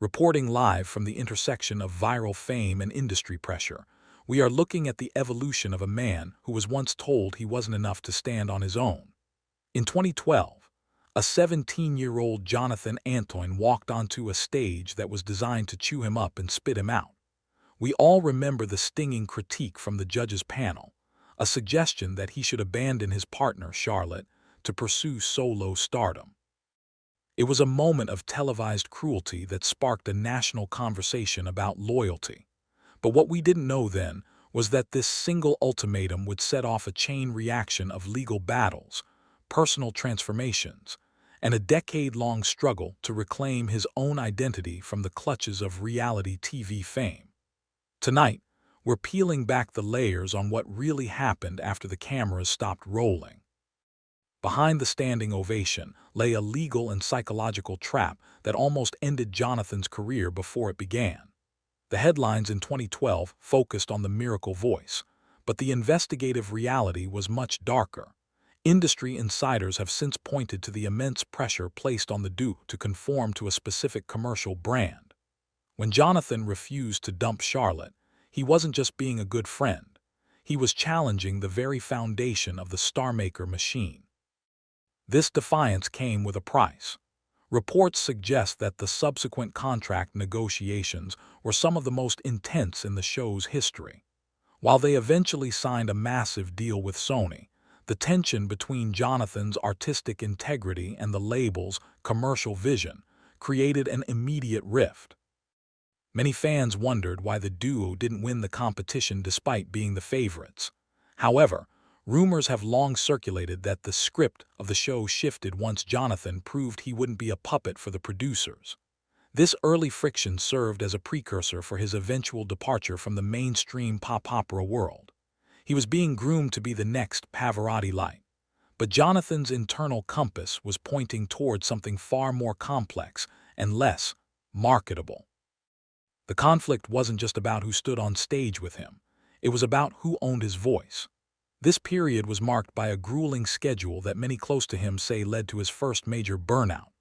Reporting live from the intersection of viral fame and industry pressure, we are looking at the evolution of a man who was once told he wasn't enough to stand on his own. In 2012, a 17-year-old Jonathan Antoine walked onto a stage that was designed to chew him up and spit him out. We all remember the stinging critique from the judges' panel, a suggestion that he should abandon his partner, Charlotte, to pursue solo stardom. It was a moment of televised cruelty that sparked a national conversation about loyalty. But what we didn't know then was that this single ultimatum would set off a chain reaction of legal battles, personal transformations, and a decade-long struggle to reclaim his own identity from the clutches of reality TV fame. Tonight, we're peeling back the layers on what really happened after the cameras stopped rolling. Behind the standing ovation lay a legal and psychological trap that almost ended Jonathan's career before it began. The headlines in 2012 focused on the miracle voice, but the investigative reality was much darker. Industry insiders have since pointed to the immense pressure placed on the duo to conform to a specific commercial brand. When Jonathan refused to dump Charlotte, he wasn't just being a good friend. He was challenging the very foundation of the star-maker machine. This defiance came with a price. Reports suggest that the subsequent contract negotiations were some of the most intense in the show's history. While they eventually signed a massive deal with Sony, the tension between Jonathan's artistic integrity and the label's commercial vision created an immediate rift. Many fans wondered why the duo didn't win the competition despite being the favorites. However, rumors have long circulated that the script of the show shifted once Jonathan proved he wouldn't be a puppet for the producers. This early friction served as a precursor for his eventual departure from the mainstream pop opera world. He was being groomed to be the next Pavarotti-like, but Jonathan's internal compass was pointing toward something far more complex and less marketable. The conflict wasn't just about who stood on stage with him. It was about who owned his voice. This period was marked by a grueling schedule that many close to him say led to his first major burnout,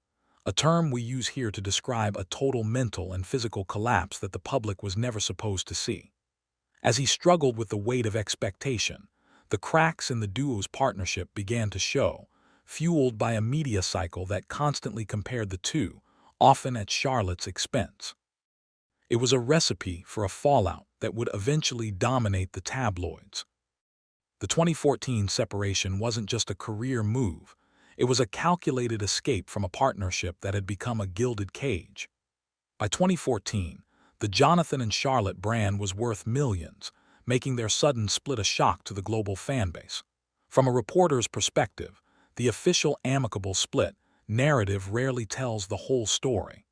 a term we use here to describe a total mental and physical collapse that the public was never supposed to see. As he struggled with the weight of expectation, the cracks in the duo's partnership began to show, fueled by a media cycle that constantly compared the two, often at Charlotte's expense. It was a recipe for a fallout that would eventually dominate the tabloids. The 2014 separation wasn't just a career move, it was a calculated escape from a partnership that had become a gilded cage. By 2014, the Jonathan and Charlotte brand was worth millions, making their sudden split a shock to the global fanbase. From a reporter's perspective, the official amicable split narrative rarely tells the whole story.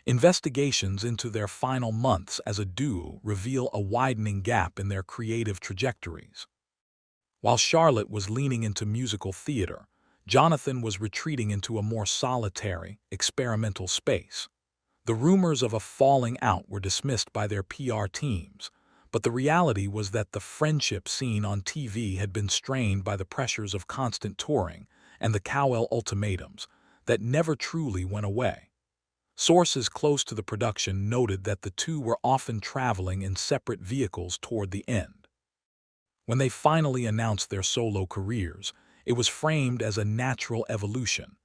Investigations into their final months as a duo reveal a widening gap in their creative trajectories. While Charlotte was leaning into musical theater, Jonathan was retreating into a more solitary, experimental space. The rumors of a falling out were dismissed by their PR teams, but the reality was that the friendship seen on TV had been strained by the pressures of constant touring and the Cowell ultimatums that never truly went away. Sources close to the production noted that the two were often traveling in separate vehicles toward the end. When they finally announced their solo careers, it was framed as a natural evolution,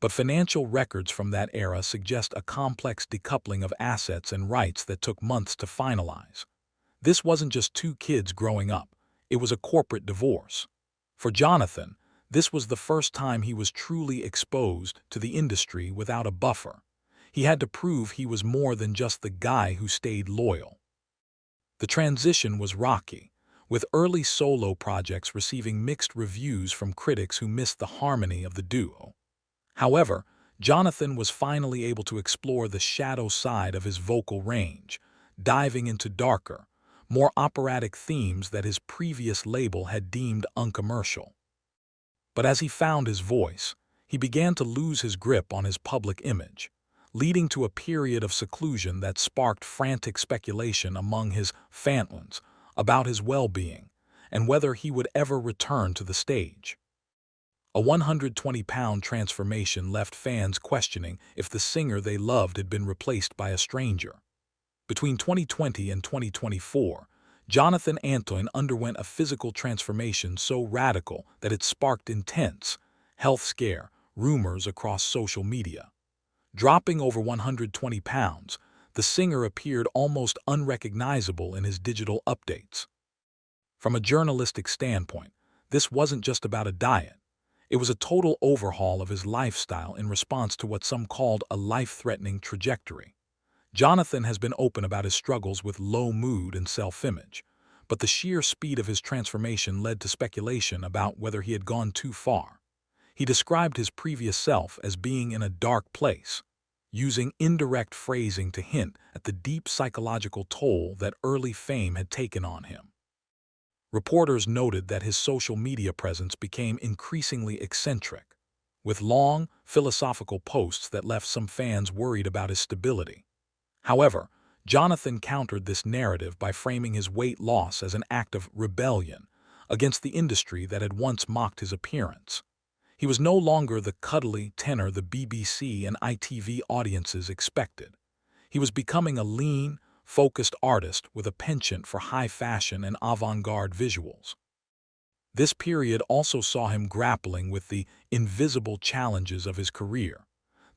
but financial records from that era suggest a complex decoupling of assets and rights that took months to finalize. This wasn't just two kids growing up, it was a corporate divorce. For Jonathan, this was the first time he was truly exposed to the industry without a buffer. He had to prove he was more than just the guy who stayed loyal. The transition was rocky, with early solo projects receiving mixed reviews from critics who missed the harmony of the duo. However, Jonathan was finally able to explore the shadow side of his vocal range, diving into darker, more operatic themes that his previous label had deemed uncommercial. But as he found his voice, he began to lose his grip on his public image, leading to a period of seclusion that sparked frantic speculation among his fans about his well-being and whether he would ever return to the stage. A 120-pound transformation left fans questioning if the singer they loved had been replaced by a stranger. Between 2020 and 2024, Jonathan Antoine underwent a physical transformation so radical that it sparked intense health scare rumors across social media. Dropping over 120 pounds, the singer appeared almost unrecognizable in his digital updates. From a journalistic standpoint, this wasn't just about a diet. It was a total overhaul of his lifestyle in response to what some called a life-threatening trajectory. Jonathan has been open about his struggles with low mood and self-image, but the sheer speed of his transformation led to speculation about whether he had gone too far. He described his previous self as being in a dark place, using indirect phrasing to hint at the deep psychological toll that early fame had taken on him. Reporters noted that his social media presence became increasingly eccentric, with long, philosophical posts that left some fans worried about his stability. However, Jonathan countered this narrative by framing his weight loss as an act of rebellion against the industry that had once mocked his appearance. He was no longer the cuddly tenor the BBC and ITV audiences expected. He was becoming a lean, focused artist with a penchant for high fashion and avant-garde visuals. This period also saw him grappling with the invisible challenges of his career,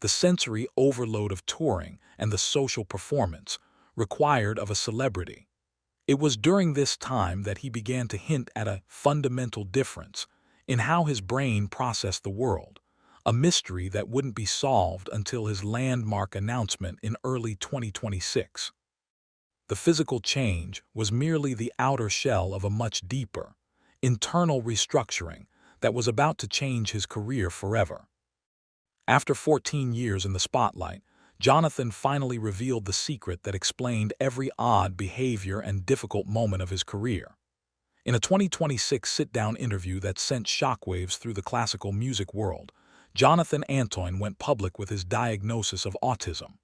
the sensory overload of touring and the social performance required of a celebrity. It was during this time that he began to hint at a fundamental difference in how his brain processed the world, a mystery that wouldn't be solved until his landmark announcement in early 2026. The physical change was merely the outer shell of a much deeper, internal restructuring that was about to change his career forever. After 14 years in the spotlight, Jonathan finally revealed the secret that explained every odd behavior and difficult moment of his career. In a 2026 sit-down interview that sent shockwaves through the classical music world, Jonathan Antoine went public with his diagnosis of autism.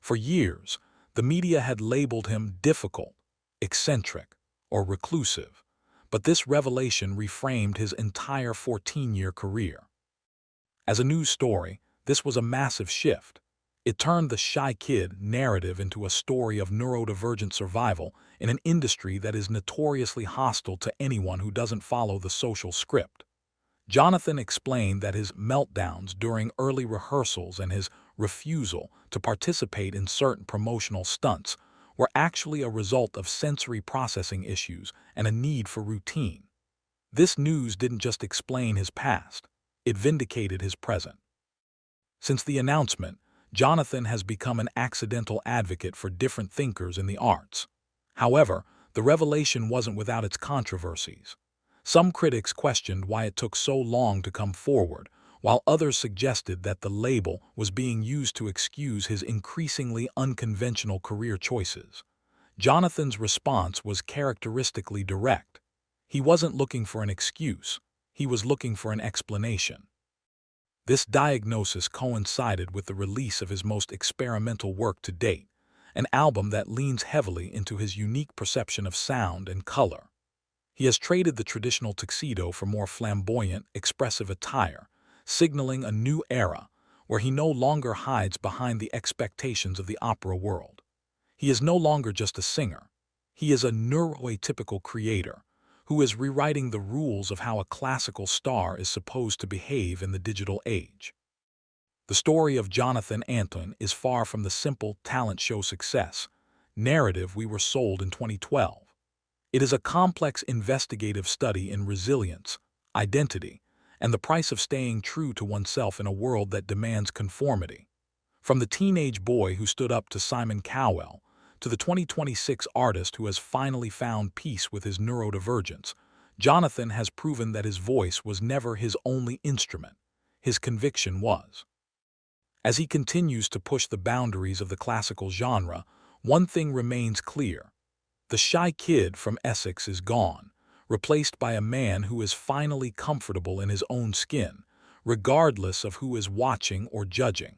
For years, the media had labeled him difficult, eccentric, or reclusive, but this revelation reframed his entire 14-year career. As a news story, this was a massive shift. It turned the shy kid narrative into a story of neurodivergent survival in an industry that is notoriously hostile to anyone who doesn't follow the social script. Jonathan explained that his meltdowns during early rehearsals and his refusal to participate in certain promotional stunts were actually a result of sensory processing issues and a need for routine. This news didn't just explain his past, it vindicated his present. Since the announcement, Jonathan has become an accidental advocate for different thinkers in the arts. However, the revelation wasn't without its controversies. Some critics questioned why it took so long to come forward, while others suggested that the label was being used to excuse his increasingly unconventional career choices. Jonathan's response was characteristically direct. He wasn't looking for an excuse, he was looking for an explanation. This diagnosis coincided with the release of his most experimental work to date, an album that leans heavily into his unique perception of sound and color. He has traded the traditional tuxedo for more flamboyant, expressive attire, signaling a new era where he no longer hides behind the expectations of the opera world. He is no longer just a singer. He is a neuroatypical creator who is rewriting the rules of how a classical star is supposed to behave in the digital age. The story of Jonathan Antoine is far from the simple talent show success narrative we were sold in 2012. It is a complex investigative study in resilience, identity, and the price of staying true to oneself in a world that demands conformity. From the teenage boy who stood up to Simon Cowell, to the 2026 artist who has finally found peace with his neurodivergence, Jonathan has proven that his voice was never his only instrument. His conviction was. As he continues to push the boundaries of the classical genre, one thing remains clear. The shy kid from Essex is gone, replaced by a man who is finally comfortable in his own skin, regardless of who is watching or judging.